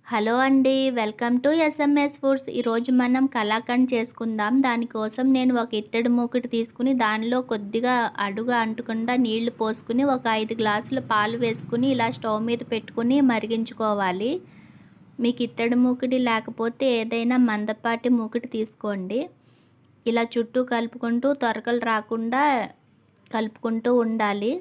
Hello అండి. Welcome to SMS foods. ఈరోజు మనం కలాకండ్ చేసుకుందాం. దానికోసం నేను ఒక ఇత్తడి మూకుడు తీసుకుని దానిలో కొద్దిగా అడుగు అంటకుండా నీళ్లు పోసుకుని ఒక 5 గ్లాసుల పాలు వేసుకుని ఇలా స్టవ్ మీద పెట్టుకుని మరిగించుకోవాలి. మీకు ఇత్తడి మూకుడి లేకపోతే ఏదైనా మందపాటి మూకుడు తీసుకోండి. ఇలా చుట్టూ కలుపుకుంటూ తొరకలు రాకుండా కలుపుకుంటూ ఉండాలి.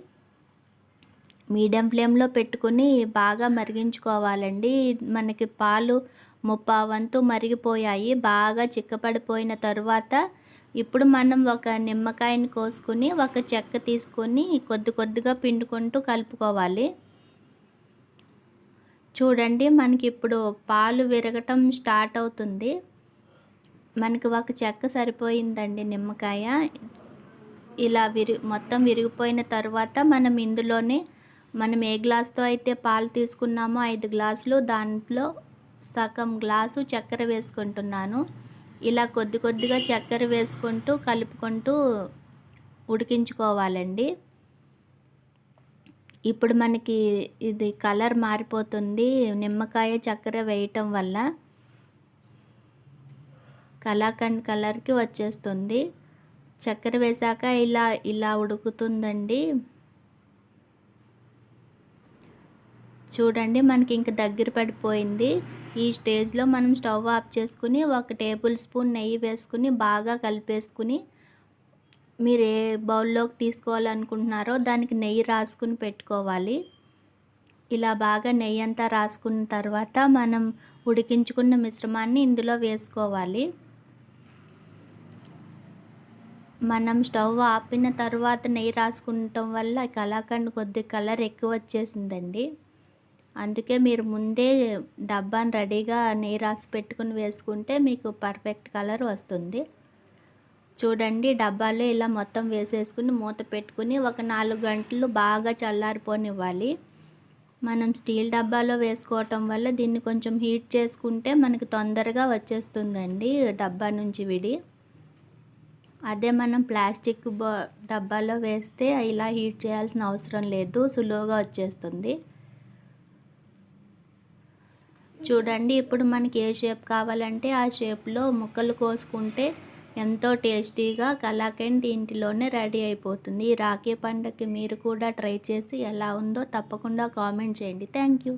మీడియం ఫ్లేమ్లో పెట్టుకుని బాగా మరిగించుకోవాలండి. మనకి పాలు ముప్పావంతు మరిగిపోయాయి. బాగా చిక్కపడిపోయిన తరువాత ఇప్పుడు మనం ఒక నిమ్మకాయని కోసుకుని ఒక చెక్క తీసుకొని కొద్ది కొద్దిగా పిండుకుంటూ కలుపుకోవాలి. చూడండి, మనకి ఇప్పుడు పాలు విరగటం స్టార్ట్ అవుతుంది. మనకి ఒక చెక్క సరిపోయిందండి నిమ్మకాయ. ఇలా మొత్తం విరిగిపోయిన తర్వాత మనం ఏ గ్లాస్తో అయితే పాలు తీసుకున్నామో 5 గ్లాసులు, దాంట్లో సగం గ్లాసు చక్కెర వేసుకుంటున్నాను. ఇలా కొద్ది కొద్దిగా చక్కెర వేసుకుంటూ కలుపుకుంటూ ఉడికించుకోవాలండి. ఇప్పుడు మనకి ఇది కలర్ మారిపోతుంది నిమ్మకాయ చక్కెర వేయటం వల్ల. కలాకండ్ కలర్కి వచ్చేస్తుంది. చక్కెర వేశాక ఇలా ఉడుకుతుందండి. చూడండి, మనకి ఇంక దగ్గర పడిపోయింది. ఈ స్టేజ్లో మనం స్టవ్ ఆఫ్ చేసుకుని 1 టేబుల్ స్పూన్ నెయ్యి వేసుకుని బాగా కలిపేసుకుని మీరు ఏ బౌల్లోకి తీసుకోవాలనుకుంటున్నారో దానికి నెయ్యి రాసుకుని పెట్టుకోవాలి. ఇలా బాగా నెయ్యి అంతా రాసుకున్న తర్వాత మనం ఉడికించుకున్న మిశ్రమాన్ని ఇందులో వేసుకోవాలి. మనం స్టవ్ ఆపిన తర్వాత నెయ్యి రాసుకుంటం వల్ల కలాకండ్ కొద్దిగా కలర్ ఎక్కువ వచ్చేసిందండి. అందుకే మీరు ముందే డబ్బాని రెడీగా నెయ్యి రాసి పెట్టుకుని వేసుకుంటే మీకు పర్ఫెక్ట్ కలర్ వస్తుంది. చూడండి, డబ్బాలో ఇలా మొత్తం వేసేసుకుని మూత పెట్టుకుని ఒక 4 గంటలు బాగా చల్లారిపోనివ్వాలి. మనం స్టీల్ డబ్బాలో వేసుకోవటం వల్ల దీన్ని కొంచెం హీట్ చేసుకుంటే మనకి తొందరగా వచ్చేస్తుందండి డబ్బా నుంచి విడి. అదే మనం ప్లాస్టిక్ డబ్బాలో వేస్తే ఇలా హీట్ చేయాల్సిన అవసరం లేదు, సులువుగా వచ్చేస్తుంది. చూడండి, ఇప్పుడు మనకి ఏ షేప్ కావాలంటే ఆ షేప్లో ముక్కలు కోసుకుంటే ఎంతో టేస్టీగా కలాకండ్ ఇంటిలోనే రెడీ అయిపోతుంది. ఈ రాఖీ పండగకి మీరు కూడా ట్రై చేసి ఎలా ఉందో తప్పకుండా కామెంట్ చేయండి. Thank you.